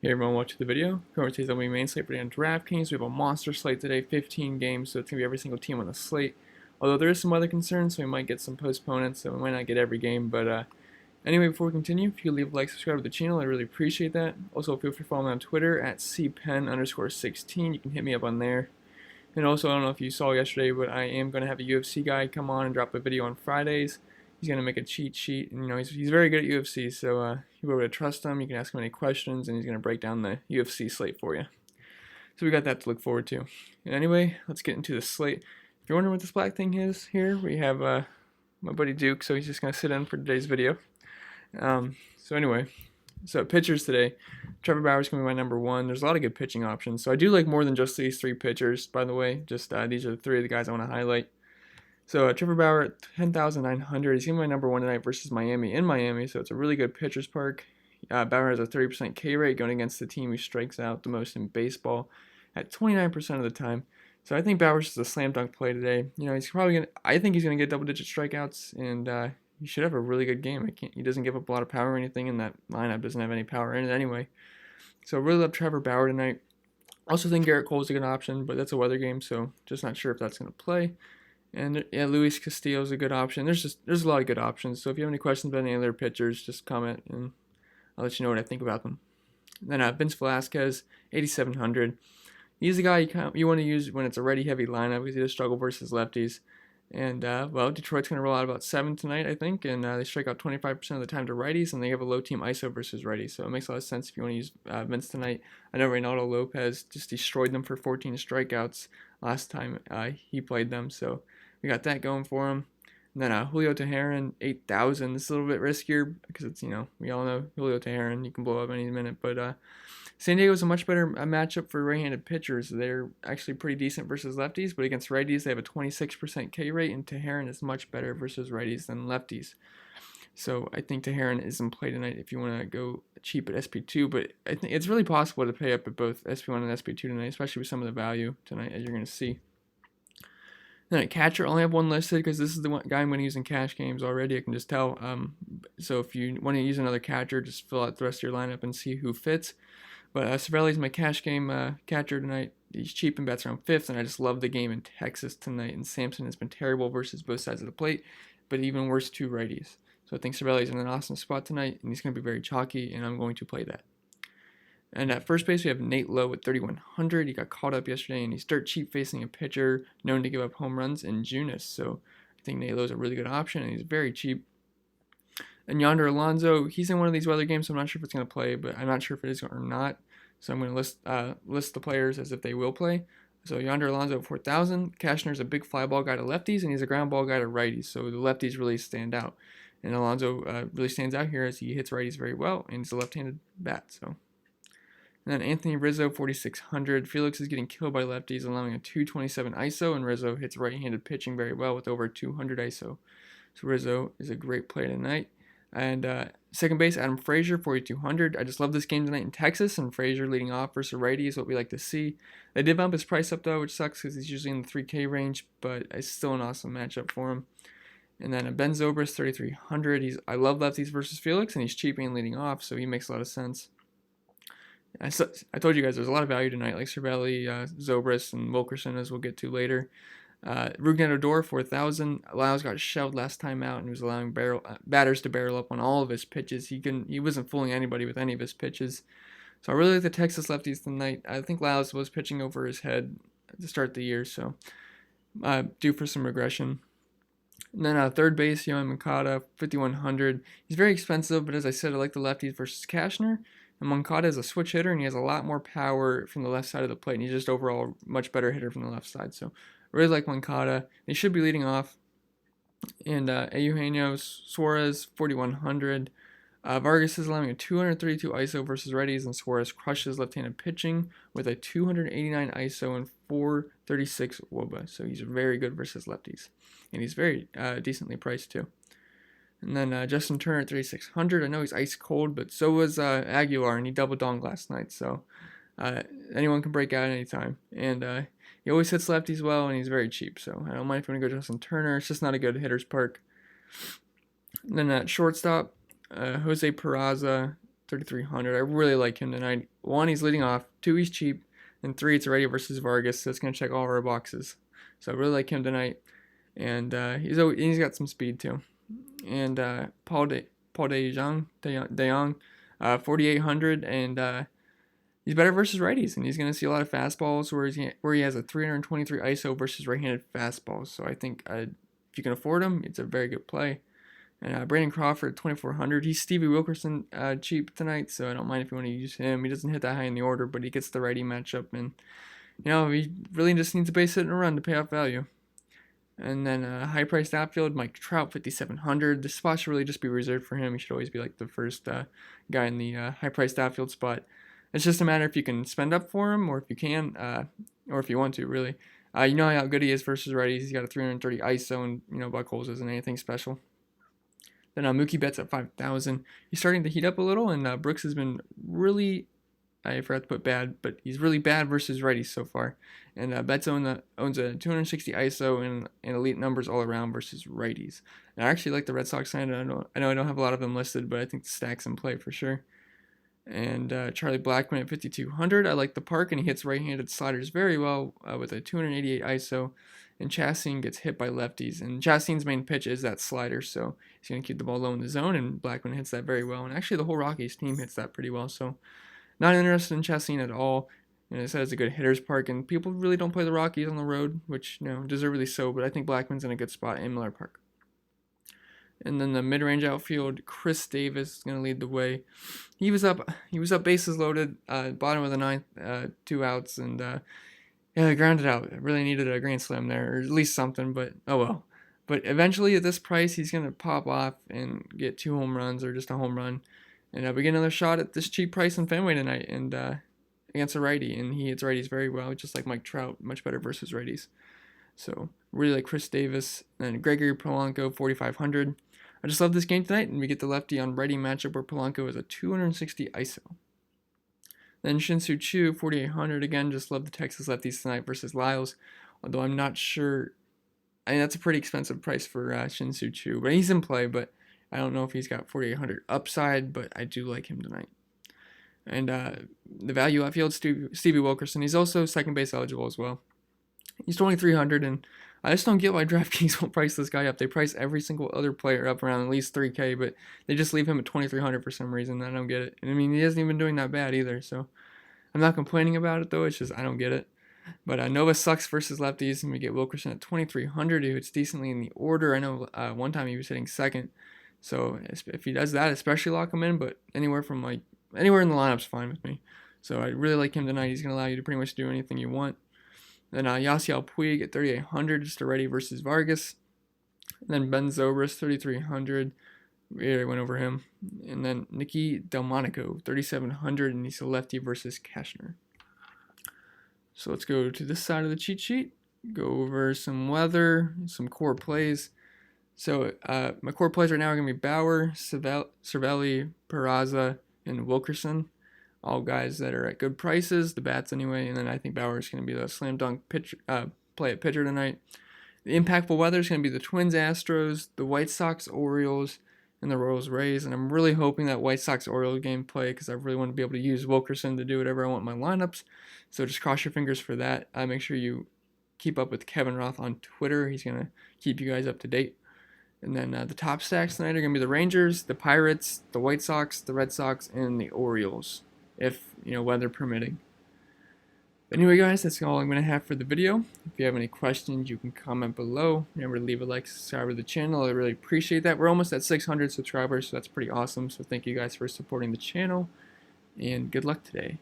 Hey everyone, watching the video. Going to today's MLB main slate on DraftKings. We have a monster slate today, 15 games, so it's going to be every single team on the slate. Although there is some other concerns, so we might get some postponements, so we might not get every game. But anyway, before we continue, if you could leave a like, subscribe to the channel, I'd really appreciate that. Also, feel free to follow me on Twitter at cpen_16. You can hit me up on there. And also, I don't know if you saw yesterday, but I am going to have a UFC guy come on and drop a video on Fridays. He's going to make a cheat sheet, and he's very good at UFC, so you'll be able to trust him. You can ask him any questions, and he's going to break down the UFC slate for you. So we got that to look forward to. And anyway, let's get into the slate. If you're wondering what this black thing is here, we have my buddy Duke, so he's just going to sit in for today's video. So pitchers today, Trevor Bauer's going to be my number one. There's a lot of good pitching options, so I do like more than just these three pitchers, by the way. Just these are the three of the guys I want to highlight. So Trevor Bauer at 10,900. He's going to be my number one tonight versus Miami in Miami, so it's a really good pitcher's park. Bauer has a 30% K rate going against the team who strikes out the most in baseball at 29% of the time. So I think Bauer's just a slam dunk play today. He's probably going to, I think he's going to get double-digit strikeouts, and he should have a really good game. He doesn't give up a lot of power or anything, and that lineup doesn't have any power in it anyway. So I really love Trevor Bauer tonight. Also think Garrett Cole's a good option, but that's a weather game, so just not sure if that's going to play. And yeah, Luis Castillo is a good option. There's a lot of good options. So if you have any questions about any other pitchers, just comment and I'll let you know what I think about them. And then Vince Velasquez, 8,700. He's the guy you want to use when it's a righty heavy lineup because he does struggle versus lefties. And well, Detroit's going to roll out about 7 tonight, I think, and they strike out 25% of the time to righties, and they have a low team ISO versus righties. So it makes a lot of sense if you want to use Vince tonight. I know Reynaldo Lopez just destroyed them for 14 strikeouts last time he played them, so we got that going for him. And then Julio Teheran, 8,000. This is a little bit riskier because it's, we all know Julio Teheran. You can blow up any minute. But San Diego's a much better matchup for right-handed pitchers. They're actually pretty decent versus lefties, but against righties, they have a 26% K rate, and Teheran is much better versus righties than lefties. So I think Teheran is in play tonight if you want to go cheap at SP2, but I think it's really possible to pay up at both SP1 and SP2 tonight, especially with some of the value tonight, as you're going to see. Then at catcher, I only have one listed because this is the one guy I'm going to use in cash games already. I can just tell. So if you want to use another catcher, just fill out the rest of your lineup and see who fits. But Cervelli's my cash game catcher tonight. He's cheap and bats around 5th, and I just love the game in Texas tonight. And Sampson has been terrible versus both sides of the plate, but even worse to righties. So I think Cervelli's in an awesome spot tonight, and he's going to be very chalky, and I'm going to play that. And at first base, we have Nate Lowe at 3,100. He got caught up yesterday, and he's dirt cheap facing a pitcher known to give up home runs in Junis. So I think Nate Lowe's a really good option, and he's very cheap. And Yonder Alonso, he's in one of these weather games, so I'm not sure if it's going to play, but I'm not sure if it is or not. So I'm going to list the players as if they will play. So Yonder Alonso at 4,000. Cashner's a big fly ball guy to lefties, and he's a ground ball guy to righties. So the lefties really stand out. And Alonso really stands out here as he hits righties very well, and he's a left-handed bat. So. And then Anthony Rizzo, 4,600. Felix is getting killed by lefties, allowing a 227 ISO, and Rizzo hits right-handed pitching very well with over 200 ISO. So Rizzo is a great play tonight. And second base, Adam Frazier, 4,200. I just love this game tonight in Texas, and Frazier leading off versus righty is what we like to see. They did bump his price up, though, which sucks because he's usually in the 3K range, but it's still an awesome matchup for him. And then Ben Zobrist, 3,300. I love lefties versus Felix, and he's cheap and leading off, so he makes a lot of sense. I told you guys there's a lot of value tonight, like Cervelli, Zobrist, and Wilkerson, as we'll get to later. Rougned Odor, 4,000. Lyles got shelved last time out, and he was allowing batters to barrel up on all of his pitches. He wasn't fooling anybody with any of his pitches. So I really like the Texas lefties tonight. I think Lyles was pitching over his head to start the year, so due for some regression. And then third base, Yohan Moncada, 5,100. He's very expensive, but as I said, I like the lefties versus Cashner. And Moncada is a switch hitter, and he has a lot more power from the left side of the plate, and he's just overall a much better hitter from the left side. So I really like Moncada. They should be leading off. And Eugenio Suarez, 4,100. Vargas is allowing a 232 ISO versus righties, and Suarez crushes left-handed pitching with a 289 ISO and 436 WOBA. So he's very good versus lefties. And he's very decently priced, too. And then Justin Turner at 3,600. I know he's ice cold, but so was Aguilar, and he double donged last night. So anyone can break out anytime. And he always hits lefties well, and he's very cheap. So I don't mind if you want to go Justin Turner. It's just not a good hitter's park. And then at shortstop, Jose Peraza 3,300. I really like him tonight. 1, he's leading off. 2, he's cheap. And 3, it's already versus Vargas, so it's going to check all of our boxes. So I really like him tonight. And he's got some speed too. And Paul De Jong, 4,800, and he's better versus righties, and he's going to see a lot of fastballs where he has a 323 ISO versus right-handed fastballs. So I think if you can afford him, it's a very good play. And Brandon Crawford, 2,400. He's Stevie Wilkerson cheap tonight, so I don't mind if you want to use him. He doesn't hit that high in the order, but he gets the righty matchup, and he really just needs a base hit and a run to pay off value. And then high-priced outfield, Mike Trout, 5,700. This spot should really just be reserved for him. He should always be like the first guy in the high-priced outfield spot. It's just a matter if you can spend up for him, or if you can, or if you want to, really. You know how good he is versus righties. He's got a 330 ISO, and Buckles isn't anything special. Then Mookie Betts at 5,000. He's starting to heat up a little, and Brooks has been really, I forgot to put bad, but he's really bad versus righties so far. And Betts owns a 260 ISO and elite numbers all around versus righties. And I actually like the Red Sox side. I know I don't have a lot of them listed, but I think the stack's in play for sure. And Charlie Blackmon at 5,200. I like the park, and he hits right-handed sliders very well with a 288 ISO. And Chastain gets hit by lefties. And Chastain's main pitch is that slider, so he's going to keep the ball low in the zone, and Blackmon hits that very well. And actually, the whole Rockies team hits that pretty well, so not interested in Chastain at all. And it says a good hitter's park, and people really don't play the Rockies on the road, which, deservedly so, but I think Blackmon's in a good spot in Miller Park. And then the mid-range outfield, Chris Davis is going to lead the way. He was up bases loaded, bottom of the ninth, 2 outs, and grounded out. Really needed a grand slam there, or at least something, but oh well. But eventually, at this price, he's going to pop off and get 2 home runs, or just a home run. And we get another shot at this cheap price in Fenway tonight, and against a righty, and he hits righties very well, just like Mike Trout, much better versus righties. So really like Chris Davis. And Gregory Polanco, 4,500. I just love this game tonight, and we get the lefty on righty matchup where Polanco is a 260 ISO. Then Shin-Soo Choo, 4,800. Again, just love the Texas lefties tonight versus Lyles, although I'm not sure. I mean, that's a pretty expensive price for Shin-Soo Choo, but he's in play, but I don't know if he's got 4,800 upside, but I do like him tonight. And the value outfield, Stevie Wilkerson. He's also second base eligible as well. He's 2,300, and I just don't get why DraftKings won't price this guy up. They price every single other player up around at least 3K, but they just leave him at 2,300 for some reason. I don't get it. And I mean, he hasn't even been doing that bad either, so I'm not complaining about it, though. It's just I don't get it. But Nova sucks versus lefties, and we get Wilkerson at 2,300, who hits decently in the order. I know one time he was hitting second, so if he does that, especially lock him in, but anywhere in the lineup's fine with me. So I really like him tonight. He's going to allow you to pretty much do anything you want. Then Yasiel Puig at 3,800, just a ready versus Vargas. And then Ben Zobrist, 3,300. We already went over him. And then Nicky Delmonico, 3,700, and he's a lefty versus Cashner. So let's go to this side of the cheat sheet. Go over some weather, some core plays. So my core plays right now are going to be Bauer, Cervelli, Peraza, and Wilkerson. All guys that are at good prices, the bats anyway, and then I think Bauer is going to be the slam dunk play at pitcher tonight. The impactful weather is going to be the Twins, Astros, the White Sox, Orioles, and the Royals, Rays, and I'm really hoping that White Sox Orioles game play because I really want to be able to use Wilkerson to do whatever I want in my lineups. So just cross your fingers for that. Make sure you keep up with Kevin Roth on Twitter. He's going to keep you guys up to date. And then the top stacks tonight are going to be the Rangers, the Pirates, the White Sox, the Red Sox, and the Orioles, if weather permitting. Anyway, guys, that's all I'm going to have for the video. If you have any questions, you can comment below. Remember to leave a like, subscribe to the channel. I really appreciate that. We're almost at 600 subscribers, so that's pretty awesome. So thank you guys for supporting the channel, and good luck today.